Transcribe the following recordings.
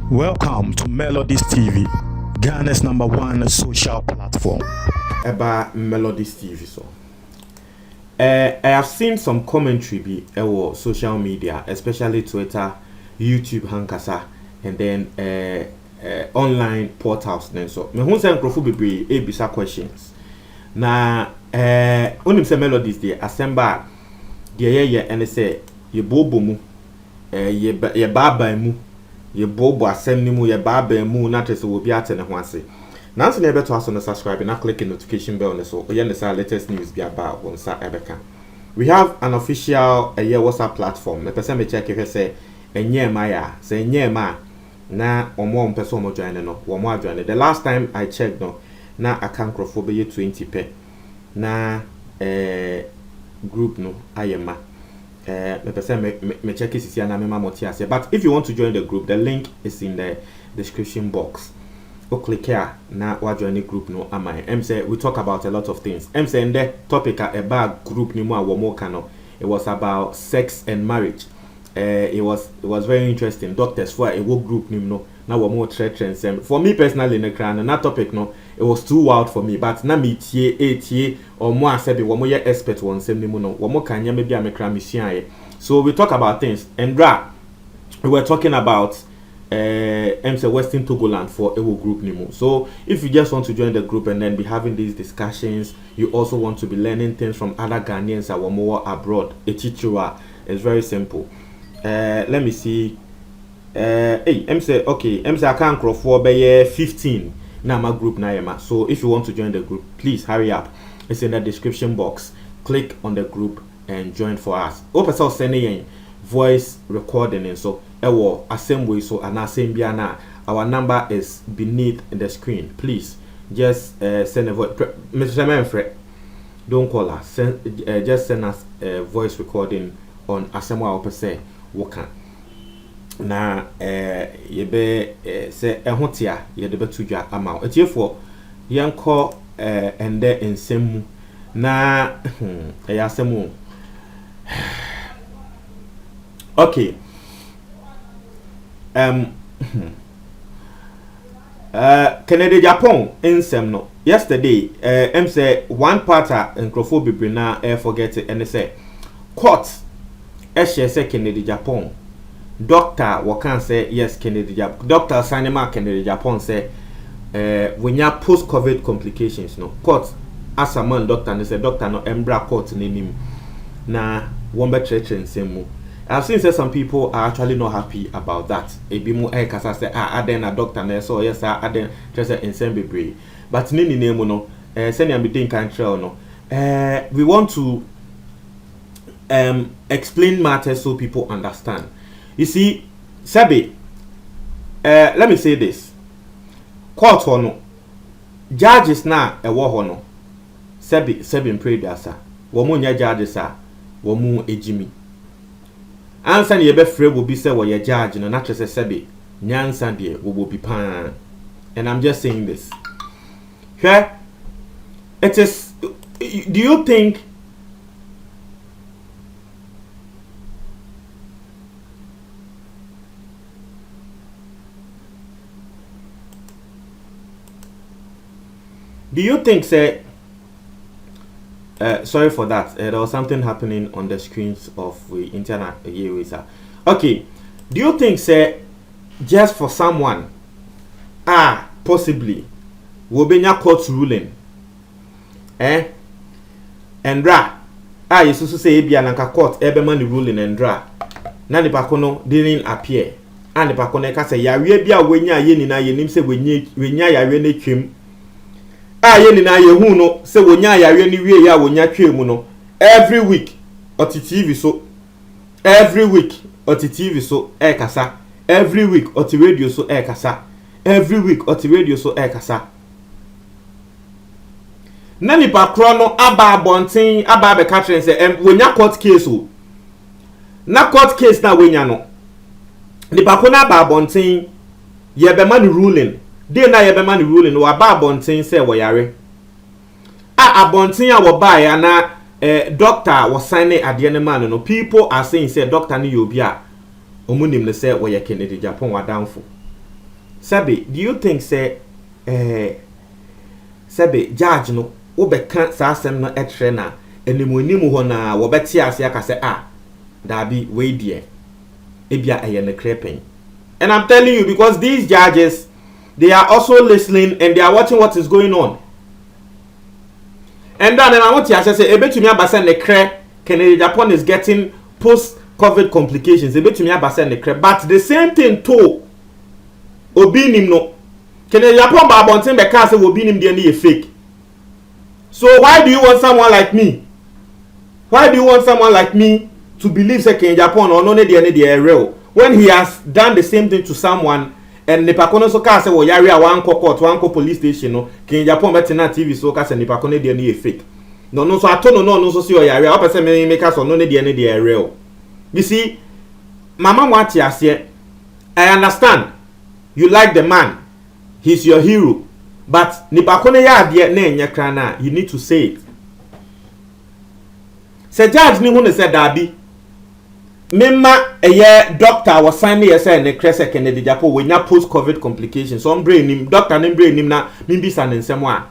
Welcome to Melodies TV, Ghana's #1 social platform. About Melodies TV, so I have seen some commentary be social media, especially Twitter, YouTube, Hankasa, and then online portals. Then so me who say nkrofo bebre e bisa questions. Na onim say Melodies dey assemble ye and say ye bobo mu ye baba mu ye bobo asem ni mu ye baba mu na tese obi atene ho ase. Nancy never to us on the subscribe and click the notification bell on the so latest news be about on sa ebeka. We have an official WhatsApp platform. The person may check if say enye maya say enye ma na omo person mo join no wo mo join. The last time I checked no na account crofobia 20 pe na group no ayema. The person may check if na mema motia. But if you want to join the group, the link is in the description box. Click here now what join the group no am I say we talk about a lot of things. Say in the topic about group ni more kano. It was about sex and marriage. It was very interesting. Doctors for a work group ni no now more trends. For me personally in the crown and that topic no it was too wild for me. But na me tie or more say be one more expert one same ni no one more kanya maybe I'm a cram. So we talk about things and we were talking about say Western Togoland for Ewo group Nimo. So if you just want to join the group and then be having these discussions, you also want to be learning things from other Ghanaians that were more abroad. A teacher is very simple. Let me see. Say okay. Say I can't cross for 15. Now my group Nayama. So if you want to join the group, please hurry up. It's in the description box. Click on the group and join for us. Open source sending voice recording and so assembly so and assembly our number is beneath the screen. Please just send a voice. Mr. Manfred, don't call us. Just send us a voice recording on assembly or say work na ye be say ehotia ye de betudwa ama etiefo yenko ende ensem na asemu. Okay. Canada Japan insem no. Yesterday, say one parter and Crofobibri na forget it and say court say Canada Japan. Doctor can say yes Canada Japan. Doctor Sanema Canada Japan say when you post COVID complications no. Court as a man doctor and say doctor no embra court name na one better nsemu. I've seen say some people are actually not happy about that. Ebi mu kasa say aden na doctor na so yes aden just insane. But nini name no send am be country no. We want to explain matters so people understand. You see, Sabi, let me say this. Court no judges na war no. Sabi pray dasa. Womu nya judges a womu ejimi. Answer ye be free will be say what your judge no not just a sebe nyansa de will be pan. And I'm just saying this. Okay? It is. Do you think say sorry for that. There was something happening on the screens of the internet. Okay, do you think, say, just for someone, possibly, will be your court ruling, and you say be an court, every money ruling and Nani pakono didn't appear, and the pakone can say, ya we be a when ya yen na yen say when ya really trim. Yeni na ye hu no se wonya yare ni wie ya wonya twemu no every week oti TV so every week oti TV so kasa every week oti radio so kasa every week oti radio so kasa nani pa kro no aba abonten aba be ka tren se wonya court case o na court case na wonya no ni pa ko na aba abonten ye be man ruling. They na ye be man ruling wa ba abonten say wo yare abonten a wo ba ya na doctor was signing at the end man no people are saying say doctor ni yobia omunim ne say we Kennedy Japan wa downful. Sabi, do you think say Sabi judge no wo be kan sa asem no etre na enimonimu ho na wo beti ase aka say dabi we die ebia eye ne creeping. And I'm telling you, because these judges, they are also listening and they are watching what is going on. And then I want to say, ebetumi abasa ne kre Kennedy Japan is getting post-COVID complications. Ebetumi abasa ne kre, but the same thing too. Obinim no. Kennedy Japan ba bontin be ka say obinim dey na fake. So why do you want someone like me? Why do you want someone like me to believe say Kennedy Japan or no dey real when he has done the same thing to someone? And Nipakono so ka say wo yare a wan court wan police station no Kennedy Japan better na TV so ka say Nipakono dey na fake. No so ato no so see o yare o person me make us no dey real. You see, mama want to say, I understand you like the man, he's your hero, but Nipakono ya de na enya kra na you need to say it. Say judge ni hu ne say dabi Mema doctor was signing say ne krese Kennedy Japan we nya post COVID complications. So brain him doctor ne brain him na mimbi san nsem a.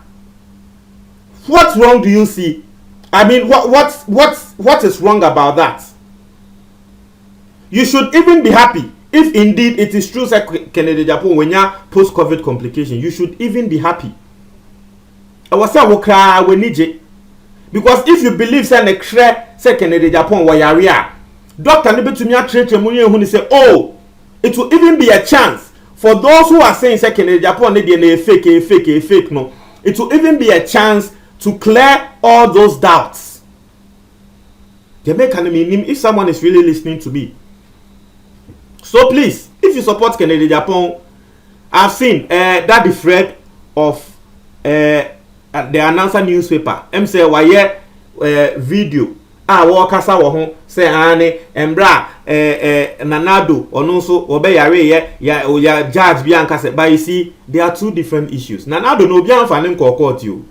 What wrong do you see? I mean what is wrong about that? You should even be happy if indeed it is true say Kennedy Japan we nya post COVID complications. You should even be happy. I was say wo kra we nije. Because if you believe say ne kre say Kennedy Japan we yare Doctor Nibetumi Atreche Munye who say, oh, it will even be a chance for those who are saying say Kennedy Japan they fake no. It will even be a chance to clear all those doubts. They make an meaning if someone is really listening to me. So please, if you support Kennedy Japan, I've seen that the thread of the announcer newspaper. Say why video. Wo kasa wo ho say ane embra nanado ono so obe yare ya judge bi anka say but you see there are two different issues. Nanado no bi anfane court you.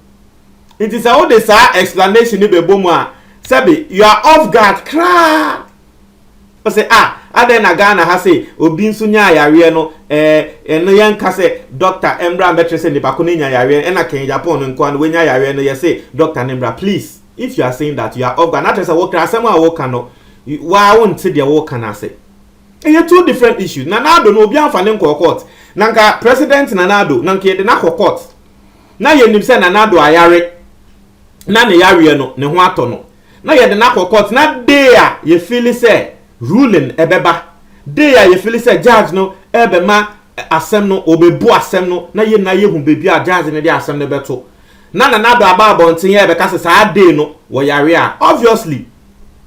It is how the explanation ni be bomu a sabi you are off guard cra. O say aden na Ghana ha say obi nso nya yare no no yanka say doctor embra betre say nipa ko nya yare na Kennedy Japan no nko an we nya yare no ye say doctor embra please. If you are saying that you are off guard, not as a worker, as someone worker no, why won't say the worker na say? And you two different issues. Nanado no be anfane court. Nanka President Nanado, nanka de na court. Na ye nim say Nanado ayare. Na ne yare no, ne ho ato no. Na ye de na court. Na dey a ye feel say ruling ebeba. Dey a ye feel say judge no ebema asem no obebu asem no. Na ye hu bebi a judge ne dey asem ne beto. Na Nanado aba bontin ye be ka se sa dey no wo yare a obviously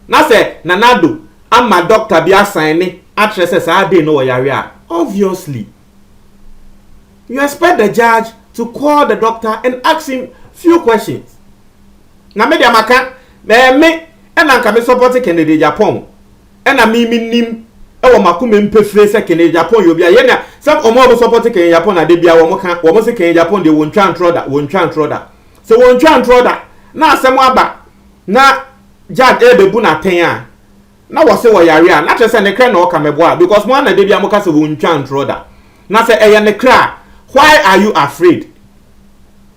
na say Nanado ama doctor bi assign atre se sa dey no wo yare a obviously you expect the judge to call the doctor and ask him few questions. Na me dia maka me ena nka me support Kennedy Japan ena mi nim e wo makome mpefre se Kennedy Japan yo bia ye na some omo support Kennedy Japan na de bia wo mo se Kennedy Japan de won twa antroda so won twa antroda na asem aba na judge ebebu na ten a na wo se wo yare a na tese ne kra na o ka meboa because mo na de bia mo ka se won twa antroda na se eye ne kra why are you afraid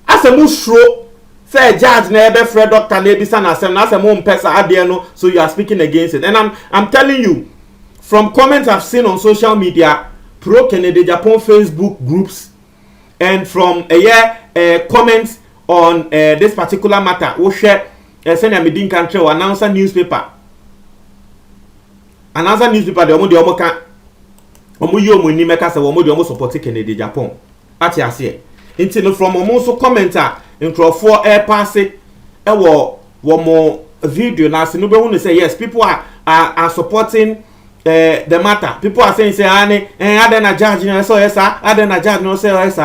asem usro say judge na ebe fred doctor na ebisa na asem na asem mo mpesa ade no so you are speaking against it. And I'm telling you from comments I've seen on social media, pro Kennedy Japan Facebook groups, and from comments on this particular matter, we share send a meeting country or announcer newspaper. Announcer newspaper de omo kan omo yi omo ni meka se omo de omo support Kennedy Japan. Ati ase. Inti no from omo so commenter nkrofo pass e wo mo video na se no be hu say yes, people are supporting the matter. People are saying say ane adena judge no so yes adena judge no say yes.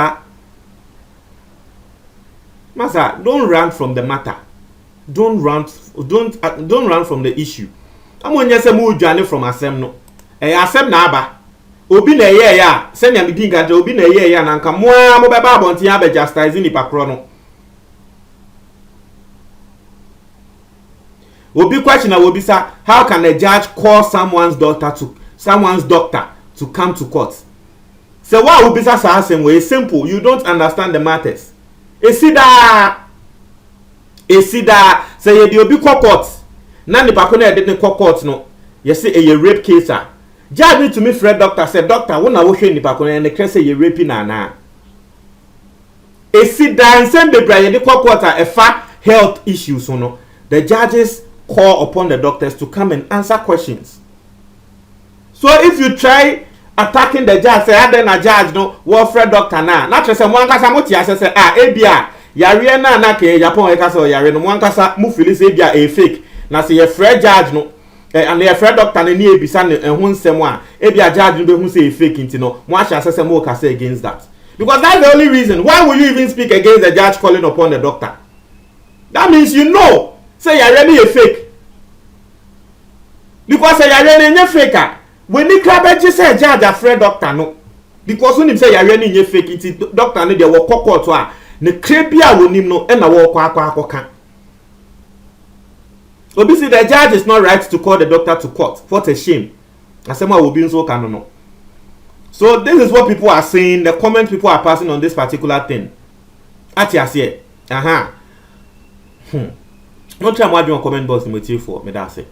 Masa, don't run from the matter. Don't run from the issue. Amonye se mu dwane from asem no. Asem na aba. Obi na ye ya, se nya midin ga obi na ye ya na nka mo beba abonti aba justice ni pakro no. Obi question na obi say how can a judge call someone's doctor to come to court? So why obi say same way? It's simple. You don't understand the matters. Esida say ye di obi court. Na ni pa ko na e dey court no. You say a rape case ah. Judge need to meet Fred doctor say doctor wo na wo hwe ni pa ko na e say ye rape na. Esida and send the bride the court a health issues no. The judges call upon the doctors to come and answer questions. So if you try attacking the judge, say I then a judge no, what Fred doctor na. Not just one kasa mo tia say ebia yare na ke Japan e kasa yare no one kasa mu feel say ebia e fake. Na say your Fred judge no and your Fred doctor na ni ebisa ne ho nsem a ebia judge no be hu say e fake nti no mo asha say mo kasa against that. Because that's the only reason. Why will you even speak against the judge calling upon the doctor? That means you know say you're really a fake. Because say you're really a fake. When you crab just say judge afraid doctor no. Because when him say you're really a fake, it's doctor no dey work court to a ne krepia wonim no e na wo kwa. Obviously the judge is not right to call the doctor to court. What a shame. Asema will be so can no. So this is what people are saying, the comment people are passing on this particular thing. Atiasie. Aha. No try more comment box in for me that's it.